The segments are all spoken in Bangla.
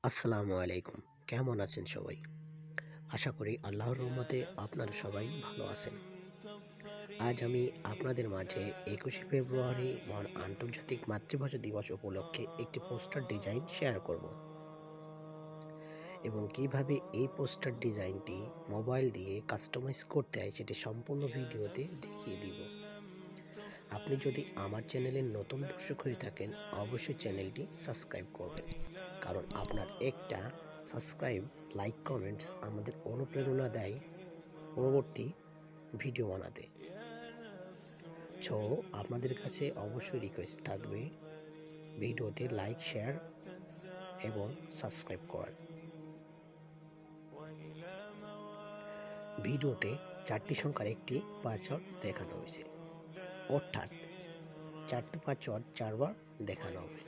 আসসালামু আলাইকুম। কেমন আছেন সবাই? আশা করি আল্লাহর রহমতে আপনারা সবাই ভালো আছেন। আজ আমি আপনাদের মাঝে 21শে ফেব্রুয়ারি মহান আন্তর্জাতিক মাতৃভাষা দিবস উপলক্ষে একটি পোস্টার ডিজাইন শেয়ার করব এবং কিভাবে এই পোস্টার ডিজাইনটি মোবাইল দিয়ে কাস্টমাইজ করতে হয় সেটি সম্পূর্ণ ভিডিওতে দেখিয়ে দিব। আপনি যদি আমার চ্যানেলের নতুন দর্শক হয়ে থাকেন অবশ্যই চ্যানেলটি সাবস্ক্রাইব করবেন, কারণ আপনার একটা সাবস্ক্রাইব, লাইক, কমেন্টস আমাদের অনুপ্রেরণা দেয় পরবর্তী ভিডিও বানাতে। সো আপনাদের কাছে অবশ্যই রিকোয়েস্ট থাকবে ভিডিওতে লাইক, শেয়ার এবং সাবস্ক্রাইব করার। ভিডিওতে 4টি সংখ্যার একটি পাসওয়ার্ড দেখানো হয়েছে, অর্থাৎ 4টি পাসওয়ার্ড 4 বার দেখানো হবে।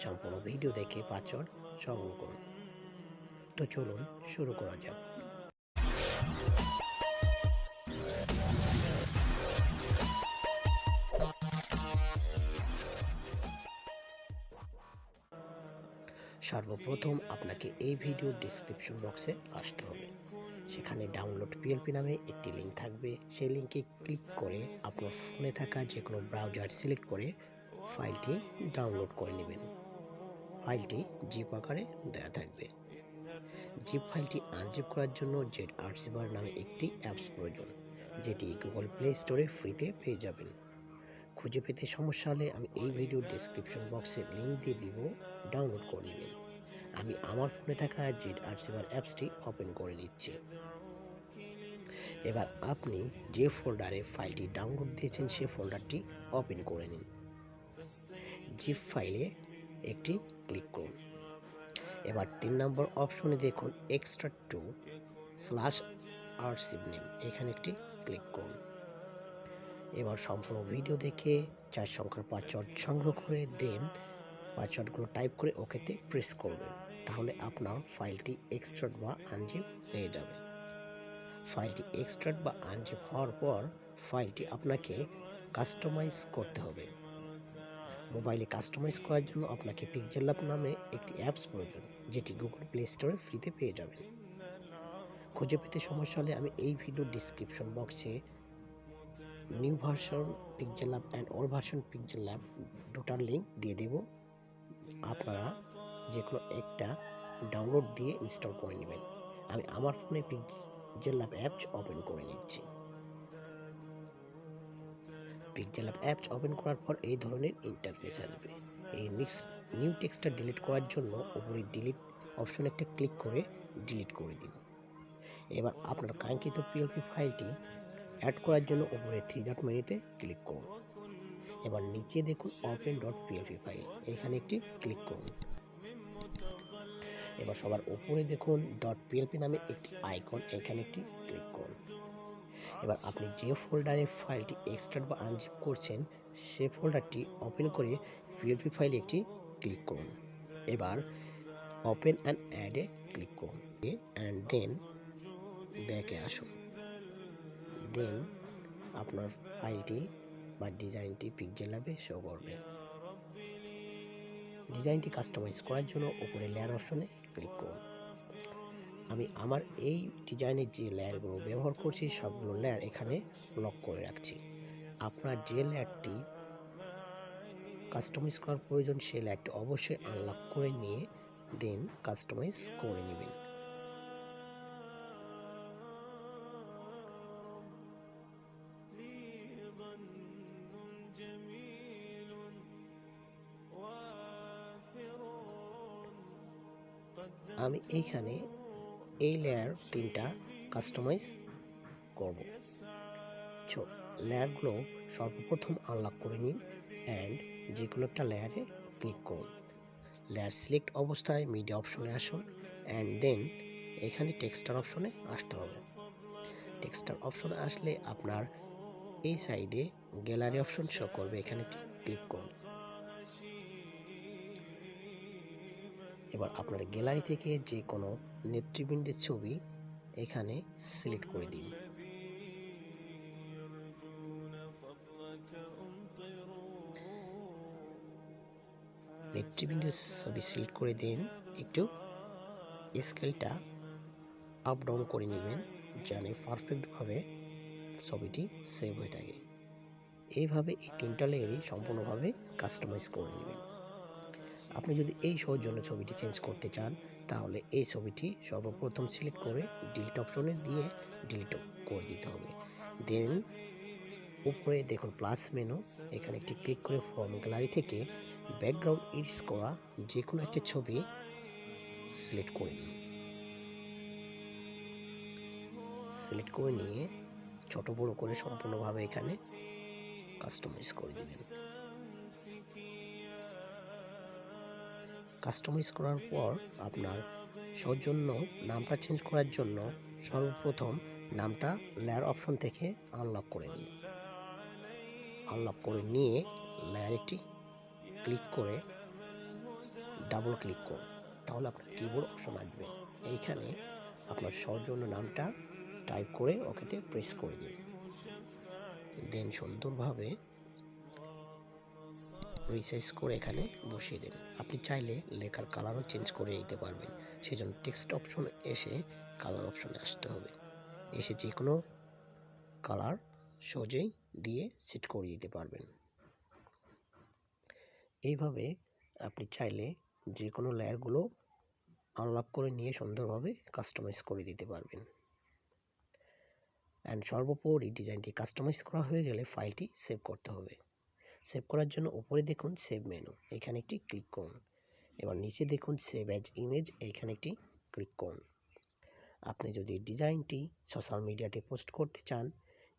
সম্পূর্ণ ভিডিও দেখে পাসওয়ার্ড সংগ্রহ করুন। তো চলুন শুরু করা যাক। সর্বপ্রথম আপনাকে এই ভিডিওর ডেসক্রিপশন বক্সে আসতে হবে। সেখানে ডাউনলোড পিএলপি নামে একটি লিঙ্ক থাকবে। সেই লিঙ্কে ক্লিক করে আপনার ফোনে থাকা যে কোনো ব্রাউজার সিলেক্ট করে ফাইলটি ডাউনলোড করে নেবেন। ফাইলটি জিপ আকারে দেওয়া থাকবে। জিপ ফাইলটি আনজিপ করার জন্য ZRCবার নামে একটি অ্যাপস প্রয়োজন, যেটি গুগল প্লে স্টোরে ফ্রিতে পেয়ে যাবেন। খুঁজে পেতে সমস্যা হলে আমি এই ভিডিওর ডেসক্রিপশন বক্সে লিঙ্ক দিয়ে দিব, ডাউনলোড করে নেবেন। আমি আমার ফোনে থাকা ZRCবার অ্যাপসটি ওপেন করে নিচ্ছি। এবার আপনি যে ফোল্ডারে ফাইলটি ডাউনলোড দিয়েছেন সে ফোল্ডারটি ওপেন করে নিন। জিপ ফাইলে একটি ক্লিক করুন। এবার 3 নম্বর অপশনে দেখুন এক্সট্রা টু /archive name, এখানে একটি ক্লিক করুন। এবার সম্পূর্ণ ভিডিও দেখে 4 সংখ্যার পাসওয়ার্ড সংগ্রহ করে দেন পাসওয়ার্ডগুলো টাইপ করে ওকেতে প্রেস করবেন। তাহলে আপনার ফাইলটি এক্সট্রাক্ট বা আনজিপ হয়ে যাবে। ফাইলটি এক্সট্রাক্ট বা আনজিপ হওয়ার পর ফাইলটি আপনাকে কাস্টমাইজ করতে হবে। মোবাইলে কাস্টমাইজ করার জন্য আপনাকে পিক্সেল ল্যাব নামে একটি অ্যাপস প্রয়োজন, যেটি গুগল প্লে স্টোরে ফ্রিতে পেয়ে যাবেন। খুঁজে পেতে সমস্যা হলে আমি এই ভিডিও ডিসক্রিপশন বক্সে new version pixel lab and old version pixel lab দুটার লিঙ্ক দিয়ে দেব। আপনারা যে কোনো একটা ডাউনলোড দিয়ে ইনস্টল করে নেবেন। আমি আমার ফোনে পিক্সেল ল্যাব অ্যাপস ওপেন করে নিচ্ছি। পিক্সেল ল্যাব অ্যাপস ওপেন করার পর এই ধরনের ইন্টারফেস আসবে। এই নিউ টেক্সটটা ডিলিট করার জন্য উপরে ডিলিট অপশন একটা ক্লিক করে ডিলিট করে দিন। এবার আপনার কাঙ্ক্ষিত পিএলপি ফাইলটি অ্যাড করার জন্য উপরে 3 ডট মেনুতে ক্লিক করুন। এবার নিচে দেখুন open.plp ফাইল, এখানে একটি ক্লিক করুন। এবার সবার উপরে দেখুন .plp নামে একটি আইকন, এখানে একটি ক্লিক করুন। এবার আপনি যে ফোল্ডারে ফাইলটি এক্সট্রাক্ট বা আনজিপ করছেন সে ফোল্ডারটি ওপেন করে পিএলপি ফাইলে একটি ক্লিক করুন। এবার ওপেন অ্যান্ড অ্যাডে ক্লিক করুন অ্যান্ড দেন ব্যাকে আসুন। দেন আপনার ফাইলটি বা ডিজাইনটি পিক্সেল ল্যাবে শো করবে। ডিজাইনটি কাস্টমাইজ করার জন্য উপরে লেয়ার অপশনে ক্লিক করুন। আমি আমার এই ডিজাইনের যে লেয়ারগুলো ব্যবহার করছি সবগুলো লেয়ার এখানে লক করে রাখছি। আপনার যে লেয়ারটি কাস্টমাইজ করার প্রয়োজন সেই লেয়ারটি অবশ্যই আনলক করে নিয়ে দেন কাস্টমাইজ করে নেবেন। আমি এইখানে এই লেয়ার 3টা কাস্টমাইজ করব। লেয়ারগুলো সর্বপ্রথম আনলক করে নিন অ্যান্ড যে কোনো একটা লেয়ারে ক্লিক করুন। লেয়ার সিলেক্ট অবস্থায় মিডিয়া অপশনে আসুন অ্যান্ড দেন এখানে টেক্সচার অপশনে আসতে হবে। টেক্সচার অপশনে আসলে আপনার এই সাইডে গ্যালারি অপশন শো করবে, এখানে ক্লিক করুন। এবার আপনার গ্যালারি থেকে যে কোনো নেতৃবৃন্দের ছবি এখানে সিলেক্ট করে দিন। নেতৃবৃন্দের ছবি সিলেক্ট করে দিন, একটু স্কেলটা আপ ডাউন করে নেবেন যেন পারফেক্টভাবে ছবিটি সেভ হয়ে থাকে। এইভাবে এই 3টা লেয়ারই সম্পূর্ণভাবে কাস্টমাইজ করে নেবেন। আপনি যদি এই শোর জন্য ছবিটি চেঞ্জ করতে চান তাহলে এই ছবিটি সর্বপ্রথম সিলেক্ট করে ডিলিট অপশনে দিয়ে ডিলিট করে দিতে হবে। দেন উপরে দেখুন প্লাস মেনু, এখানে একটি ক্লিক করে ফ্রম গ্যালারি থেকে ব্যাকগ্রাউন্ড ইরেজ করা যে কোনো একটা ছবি সিলেক্ট করে নিন। সিলেক্ট করে নিয়ে ছোট বড় করে সম্পূর্ণভাবে এখানে কাস্টমাইজ করে দিবেন। কাস্টমাইজ করার পর আপনার সৌজন্য নামটা চেঞ্জ করার জন্য সর্বপ্রথম নামটা লেয়ার অপশন থেকে আনলক করে নিন। আনলক করে নিয়ে লেয়ারটি ক্লিক করে ডাবল ক্লিক করুন, তাহলে আপনার কিবোর্ড অপশন আসবে। এইখানে আপনার সৌজন্য নামটা টাইপ করে ওকেতে প্রেস করে দিন। দেন সুন্দরভাবে রিসাইজ করে এখানে বসিয়ে দিন। আপনি চাইলে লেখার কালারও চেঞ্জ করে নিতে পারবেন। সেজন্য টেক্সট অপশন এসে কালার অপশনে আসতে হবে। এসে যে কোনো কালার সহজেই দিয়ে সেট করে দিতে পারবেন। এইভাবে আপনি চাইলে যে কোনো লেয়ারগুলো আনলক করে নিয়ে সুন্দরভাবে কাস্টমাইজ করে দিতে পারবেন। অ্যান্ড সর্বোপরি ডিজাইনটি কাস্টমাইজ করা হয়ে গেলে ফাইলটি সেভ করতে হবে। সেভ করার জন্য উপরে দেখুন সেভ মেনু, এখানে একটি ক্লিক করুন। এবার নিচে দেখুন সেভ অ্যাজ ইমেজ, এইখানে একটি ক্লিক করুন। আপনি যদি ডিজাইনটি সোশ্যাল মিডিয়াতে পোস্ট করতে চান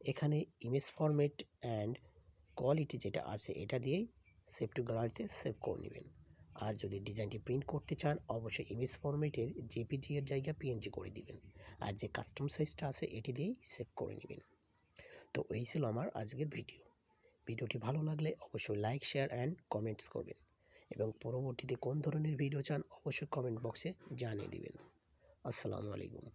এখানে ইমেজ ফরম্যাট অ্যান্ড কোয়ালিটি যেটা আছে এটা দিয়েই সেভ টু গ্যালারিতে সেভ করে নেবেন। আর যদি ডিজাইনটি প্রিন্ট করতে চান অবশ্যই ইমেজ ফরম্যাটের জেপিজি এর জায়গায় পিএনজি করে দিবেন। আর যে কাস্টম সাইজটা আছে এটি দিয়েই সেভ করে নেবেন। তো এই ছিল আমার আজকের ভিডিও। ভিডিওটি ভালো লাগলে অবশ্যই লাইক, শেয়ার অ্যান্ড কমেন্টস করবেন এবং পরবর্তীতে কোন ধরনের ভিডিও চান অবশ্যই কমেন্ট বক্সে জানিয়ে দিবেন। আসসালামু আলাইকুম।